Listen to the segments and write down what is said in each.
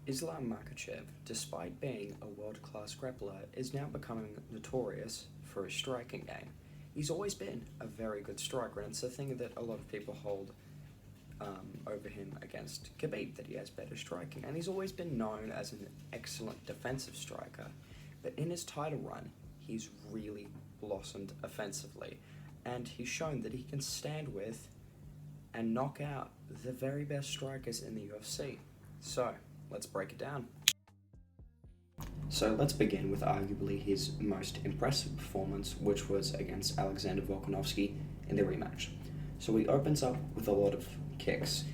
Islam Makhachev, despite being a world-class grappler, is now becoming notorious for his striking game. He's always been a very good striker, and it's a thing that a lot of people hold over him against Khabib, that he has better striking. And he's always been known as an excellent defensive striker, but in his title run, he's really blossomed offensively, and he's shown that he can stand with and knock out the very best strikers in the UFC. So, let's break it down. So let's begin with arguably his most impressive performance, which was against Alexander Volkanovski in the rematch. So he opens up with a lot of kicks,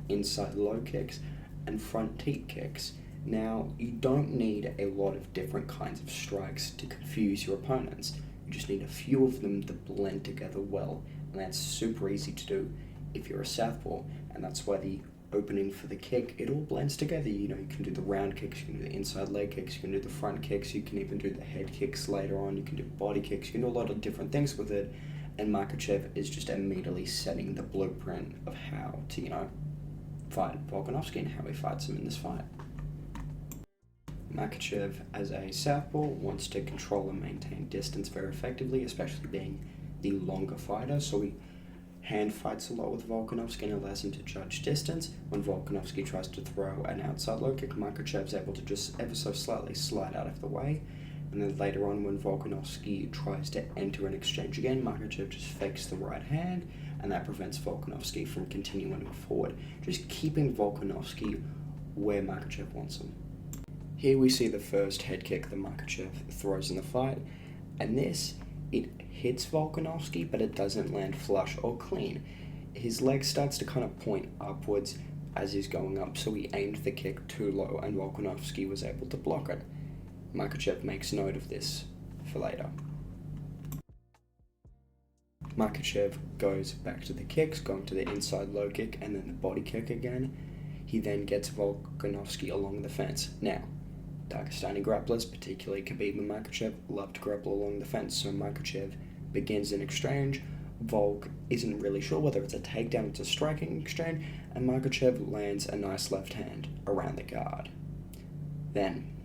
inside low kicks and front teep kicks. Now, you don't need a lot of different kinds of strikes to confuse your opponents. You just need a few of them to blend together well, and that's super easy to do if you're a southpaw, and that's why the opening for the kick, it all blends together. You know, you can do the round kicks, you can do the inside leg kicks, you can do the front kicks, you can even do the head kicks later on, you can do body kicks, you can do a lot of different things with it, and Makhachev is just immediately setting the blueprint of how to, fight Volkanovski and how he fights him in this fight. Makhachev, as a southpaw, wants to control and maintain distance very effectively, especially being the longer fighter, so he hand fights a lot with Volkanovski and allows him to judge distance. When Volkanovski tries to throw an outside low kick, Makhachev's able to just ever so slightly slide out of the way. And then later on, when Volkanovski tries to enter an exchange again, Makhachev just fakes the right hand, and that prevents Volkanovski from continuing forward, just keeping Volkanovski where Makhachev wants him. Here we see the first head kick that Makhachev throws in the fight, and it hits Volkanovski, but it doesn't land flush or clean. His leg starts to kind of point upwards as he's going up, so he aimed the kick too low, and Volkanovski was able to block it. Makhachev makes note of this for later. Makhachev goes back to the kicks, going to the inside low kick and then the body kick again. He then gets Volkanovski along the fence. Now, Dagestani grapplers, particularly Khabib and Makhachev, love to grapple along the fence, so Makhachev begins an exchange. Volk isn't really sure whether it's a takedown or it's a striking exchange, and Makhachev lands a nice left hand around the guard. Then,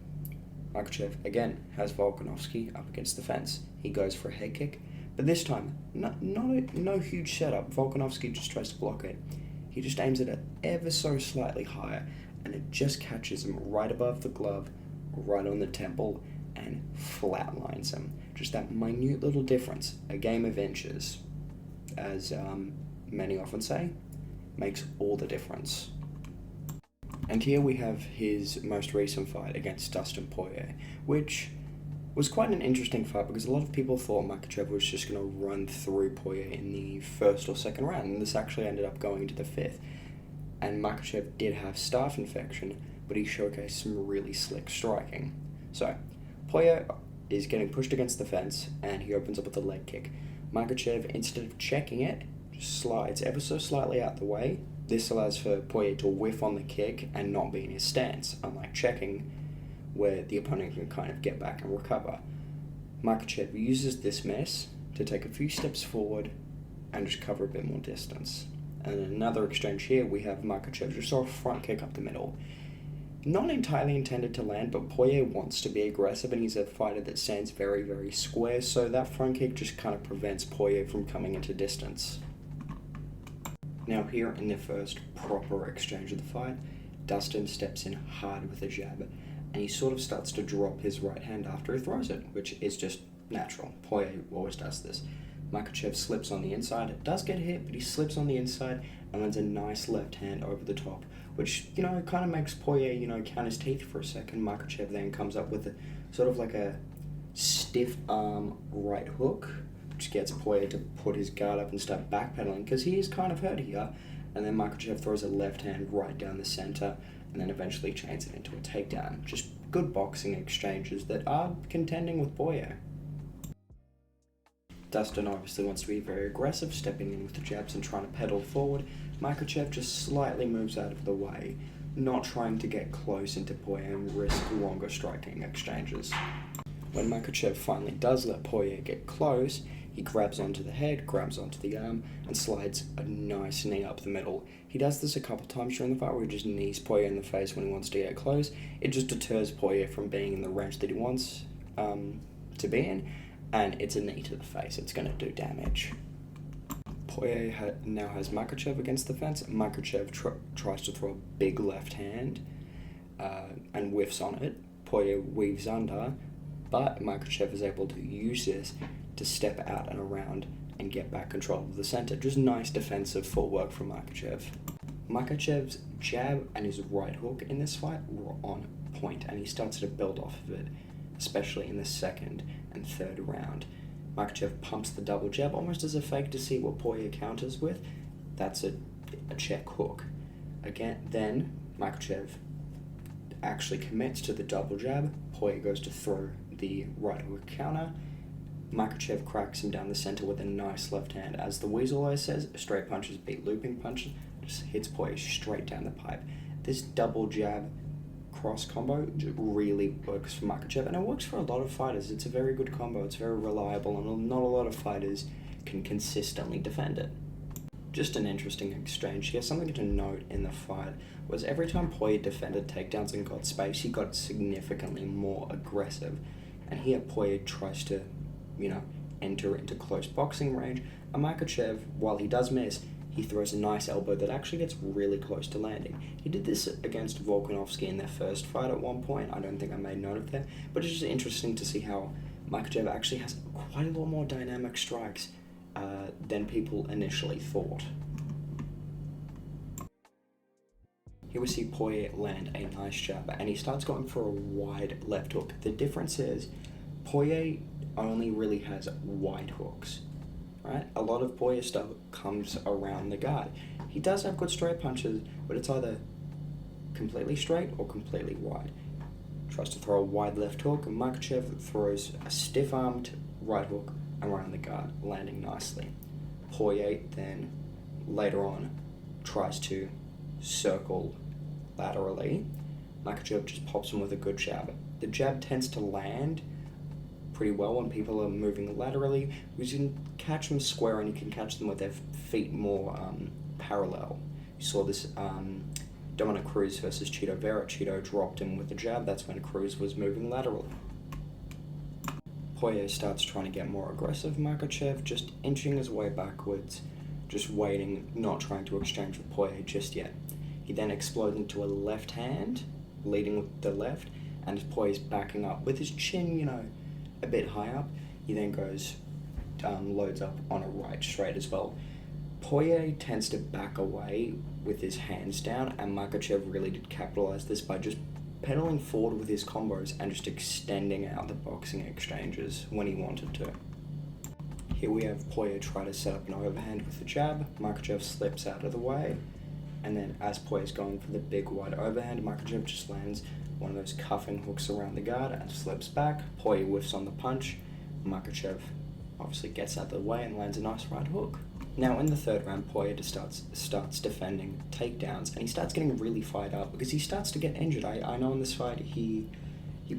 Makhachev again has Volkanovski up against the fence. He goes for a head kick, but this time, no huge setup. Volkanovski just tries to block it. He just aims it ever so slightly higher, and it just catches him right above the glove, right on the temple, and flatlines him. Just that minute little difference, a game of inches, as many often say, makes all the difference. And here we have his most recent fight against Dustin Poirier, which was quite an interesting fight because a lot of people thought Makhachev was just going to run through Poirier in the first or second round, and this actually ended up going into the fifth. And Makhachev did have staph infection, but he showcased some really slick striking. So, Poirier is getting pushed against the fence, and he opens up with a leg kick. Makhachev, instead of checking it, just slides ever so slightly out the way. This allows for Poirier to whiff on the kick and not be in his stance, unlike checking, where the opponent can kind of get back and recover. Makhachev uses this mess to take a few steps forward and just cover a bit more distance. And in another exchange here, we have Makhachev just throw a front kick up the middle. Not entirely intended to land, but Poirier wants to be aggressive, and he's a fighter that stands very, very square, so that front kick just kind of prevents Poirier from coming into distance. Now here in the first proper exchange of the fight, Dustin steps in hard with a jab, and he sort of starts to drop his right hand after he throws it, which is just natural. Poirier always does this. Makhachev slips on the inside. It does get hit, but he slips on the inside and lands a nice left hand over the top, which, kind of makes Poirier, count his teeth for a second. Makhachev then comes up with sort of like a stiff arm right hook, which gets Poirier to put his guard up and start backpedaling, because he is kind of hurt here. And then Makhachev throws a left hand right down the center, and then eventually chains it into a takedown. Just good boxing exchanges that are contending with Poirier. Dustin obviously wants to be very aggressive, stepping in with the jabs and trying to pedal forward. Makhachev just slightly moves out of the way, not trying to get close into Poirier and risk longer striking exchanges. When Makhachev finally does let Poirier get close, He grabs onto the head, grabs onto the arm, and slides a nice knee up the middle. He does this a couple times during the fight where he just knees Poirier in the face when he wants to get close. It just deters Poirier from being in the range that he wants to be in, and it's a knee to the face. It's going to do damage. Poirier now has Makhachev against the fence. Makhachev tries to throw a big left hand and whiffs on it. Poirier weaves under, but Makhachev is able to use this to step out and around and get back control of the center. Just nice defensive footwork from Makhachev. Makhachev's jab and his right hook in this fight were on point, and he starts to build off of it, especially in the second and third round. Makhachev pumps the double jab almost as a fake to see what Poirier counters with. That's a check hook. Again, then Makhachev actually commits to the double jab. Poirier goes to throw the right hook counter. Makhachev cracks him down the center with a nice left hand. As the Weasel always says, straight punches beat looping punches. Just hits Poirier straight down the pipe. This double jab cross combo really works for Makhachev, and it works for a lot of fighters. It's a very good combo. It's very reliable, and not a lot of fighters can consistently defend it. Just an interesting exchange here. Something to note in the fight was every time Poirier defended takedowns and got space, he got significantly more aggressive. And here Poirier tries to enter into close boxing range. And Makhachev, while he does miss, he throws a nice elbow that actually gets really close to landing. He did this against Volkanovski in their first fight at one point. I don't think I made note of that, but it's just interesting to see how Makhachev actually has quite a lot more dynamic strikes than people initially thought. Here we see Poirier land a nice jab, and he starts going for a wide left hook. The difference is Poirier only really has wide hooks, right? A lot of Poirier stuff comes around the guard. He does have good straight punches, but it's either completely straight or completely wide. Tries to throw a wide left hook, and Makhachev throws a stiff-armed right hook around the guard, landing nicely. Poirier then, later on, tries to circle laterally. Makhachev just pops him with a good jab. The jab tends to land pretty well when people are moving laterally, because you can catch them square and you can catch them with their feet more parallel. You saw this Dominic Cruz versus Chito Vera. Chito dropped him with the jab. That's when Cruz was moving laterally. Poirier starts trying to get more aggressive. Makhachev just inching his way backwards, just waiting, not trying to exchange with Poirier just yet. He then explodes into a left hand, leading with the left, and as Poirier's backing up with his chin, a bit high up, he then goes, loads up on a right straight as well. Poirier tends to back away with his hands down, and Makhachev really did capitalize this by just pedaling forward with his combos and just extending out the boxing exchanges when he wanted to. Here we have Poirier try to set up an overhand with the jab. Makhachev slips out of the way, and then as Poirier's going for the big wide overhand, Makhachev just lands one of those cuffing hooks around the guard and slips back. Poirier whiffs on the punch. Makhachev obviously gets out of the way and lands a nice right hook. Now in the third round, Poirier starts defending takedowns, and he starts getting really fired up because he starts to get injured. I know in this fight he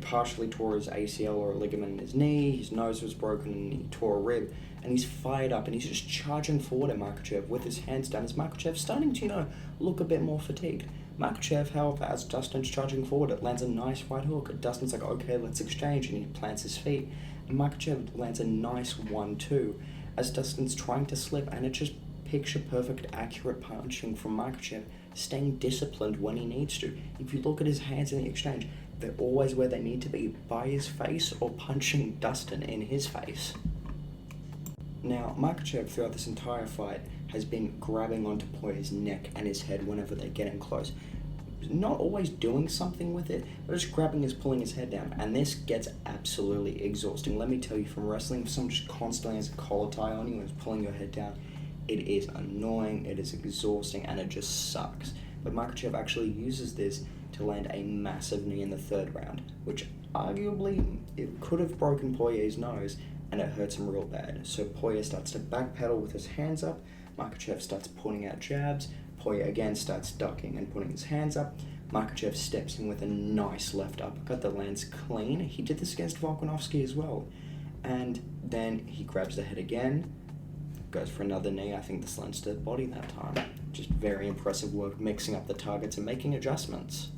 partially tore his ACL or a ligament in his knee, his nose was broken, and he tore a rib, and he's fired up and he's just charging forward at Makhachev with his hands down as Makhachev's starting to, look a bit more fatigued. Makhachev, however, as Dustin's charging forward, it lands a nice right hook. Dustin's like, okay, let's exchange, and he plants his feet, and Makhachev lands a nice 1-2 as Dustin's trying to slip, and it's just picture-perfect, accurate punching from Makhachev, staying disciplined when he needs to. If you look at his hands in the exchange, they're always where they need to be, by his face or punching Dustin in his face. Now, Makhachev throughout this entire fight has been grabbing onto Poirier's neck and his head whenever they're getting close. Not always doing something with it, but just grabbing pulling his head down, and this gets absolutely exhausting. Let me tell you, from wrestling, if someone just constantly has a collar tie on you and is pulling your head down, it is annoying, it is exhausting, and it just sucks. But Makhachev actually uses this to land a massive knee in the third round, which arguably it could have broken Poirier's nose, and it hurts him real bad. So Poirier starts to backpedal with his hands up, Makhachev starts putting out jabs, Poirier again starts ducking and putting his hands up. Makhachev steps in with a nice left uppercut that lands clean. He did this against Volkanovski as well. And then he grabs the head again, goes for another knee. I think this lands to the body that time. Just very impressive work mixing up the targets and making adjustments.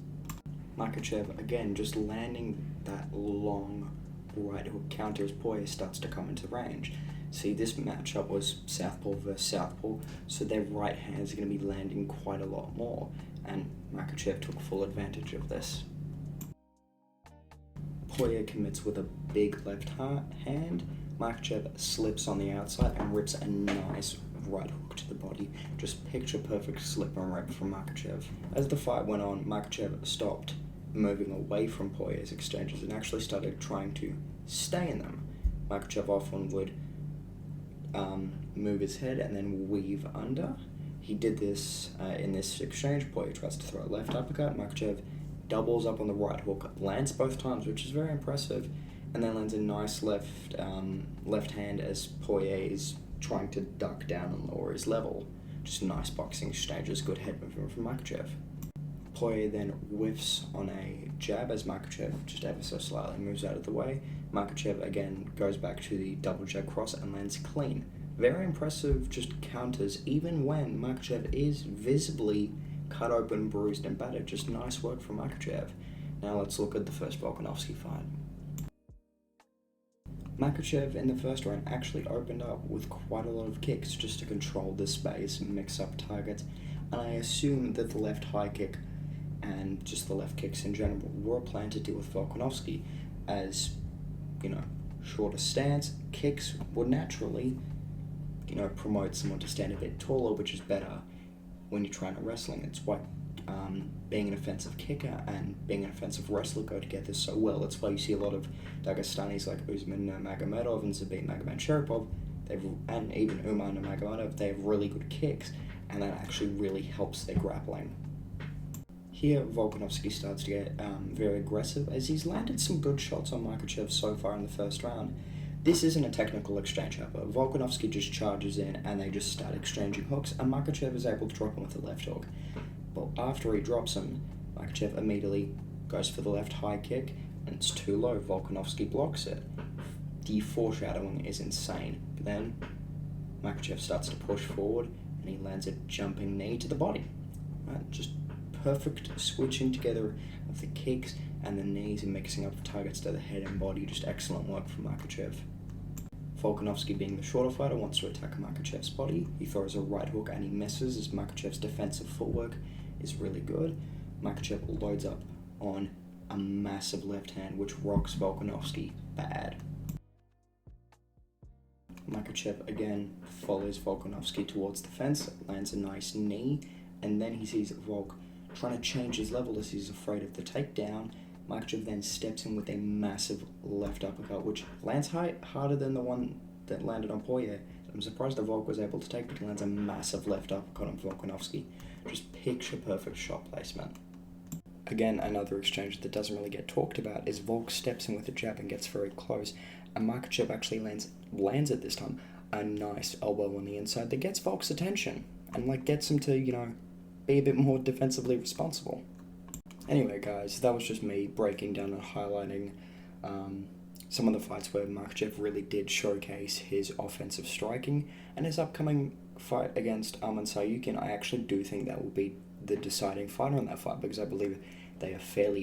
Makhachev again just landing that long right hook counter as Poirier starts to come into range. See, this matchup was southpaw versus southpaw, so their right hands are going to be landing quite a lot more, and Makhachev took full advantage of this. Poirier commits with a big left hand. Makhachev slips on the outside and rips a nice right hook to the body. Just picture perfect slip and rip from Makhachev. As the fight went on, Makhachev stopped moving away from Poirier's exchanges and actually started trying to stay in them. Makhachev often would move his head and then weave under. He did this in this exchange. Poirier tries to throw a left uppercut. Makhachev doubles up on the right hook, lands both times, which is very impressive, and then lands a nice left hand as Poirier is trying to duck down and lower his level. Just nice boxing exchanges, good head movement from Makhachev. Poirier then whiffs on a jab as Makhachev just ever so slightly moves out of the way. Makhachev again goes back to the double jab cross and lands clean. Very impressive just counters even when Makhachev is visibly cut open, bruised and battered. Just nice work from Makhachev. Now let's look at the first Volkanovski fight. Makhachev in the first round actually opened up with quite a lot of kicks just to control the space and mix up targets, and I assume that the left high kick and just the left kicks in general were a plan to deal with Volkanovski, as, shorter stance, kicks would naturally, promote someone to stand a bit taller, which is better when you're trying to wrestling. It's why being an offensive kicker and being an offensive wrestler go together so well. That's why you see a lot of Dagestanis like Usman Magomedov and Zabit Magomedsharipov, and even Umar Nurmagomedov, they have really good kicks, and that actually really helps their grappling. Here, Volkanovski starts to get very aggressive as he's landed some good shots on Makhachev so far in the first round. This isn't a technical exchange, however. Volkanovski just charges in and they just start exchanging hooks, and Makhachev is able to drop him with a left hook. But after he drops him, Makhachev immediately goes for the left high kick, and it's too low. Volkanovski blocks it. The foreshadowing is insane. But then Makhachev starts to push forward and he lands a jumping knee to the body. Right? Just perfect switching together of the kicks and the knees and mixing up the targets to the head and body. Just excellent work from Makhachev. Volkanovski, being the shorter fighter, wants to attack Makhachev's body. He throws a right hook and he misses, as Makhachev's defensive footwork is really good. Makhachev loads up on a massive left hand, which rocks Volkanovski bad. Makhachev again follows Volkanovski towards the fence, lands a nice knee, and then he sees Volk trying to change his level as he's afraid of the takedown. Makhachev then steps in with a massive left uppercut, which lands harder than the one that landed on Poirier. I'm surprised that Volk was able to take, but he lands a massive left uppercut on Volkanovski. Just picture perfect shot placement. Again, another exchange that doesn't really get talked about is Volk steps in with a jab and gets very close, and Makhachev actually lands it this time, a nice elbow on the inside that gets Volk's attention and gets him to, be a bit more defensively responsible. Anyway, guys, that was just me breaking down and highlighting some of the fights where Makhachev really did showcase his offensive striking, and his upcoming fight against Arman Sayukin, I actually do think that will be the deciding fighter in that fight, because I believe they are fairly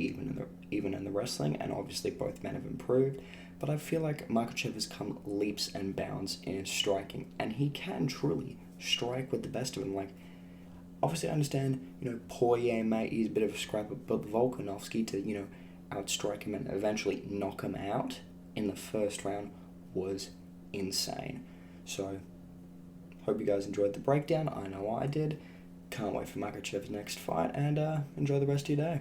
even in the wrestling, and obviously both men have improved, but I feel like Makhachev has come leaps and bounds in his striking, and he can truly strike with the best of them. Obviously I understand, Poirier may use a bit of a scrapper, but Volkanovski to, outstrike him and eventually knock him out in the first round was insane. So, hope you guys enjoyed the breakdown. I know I did. Can't wait for Makhachev's next fight, and enjoy the rest of your day.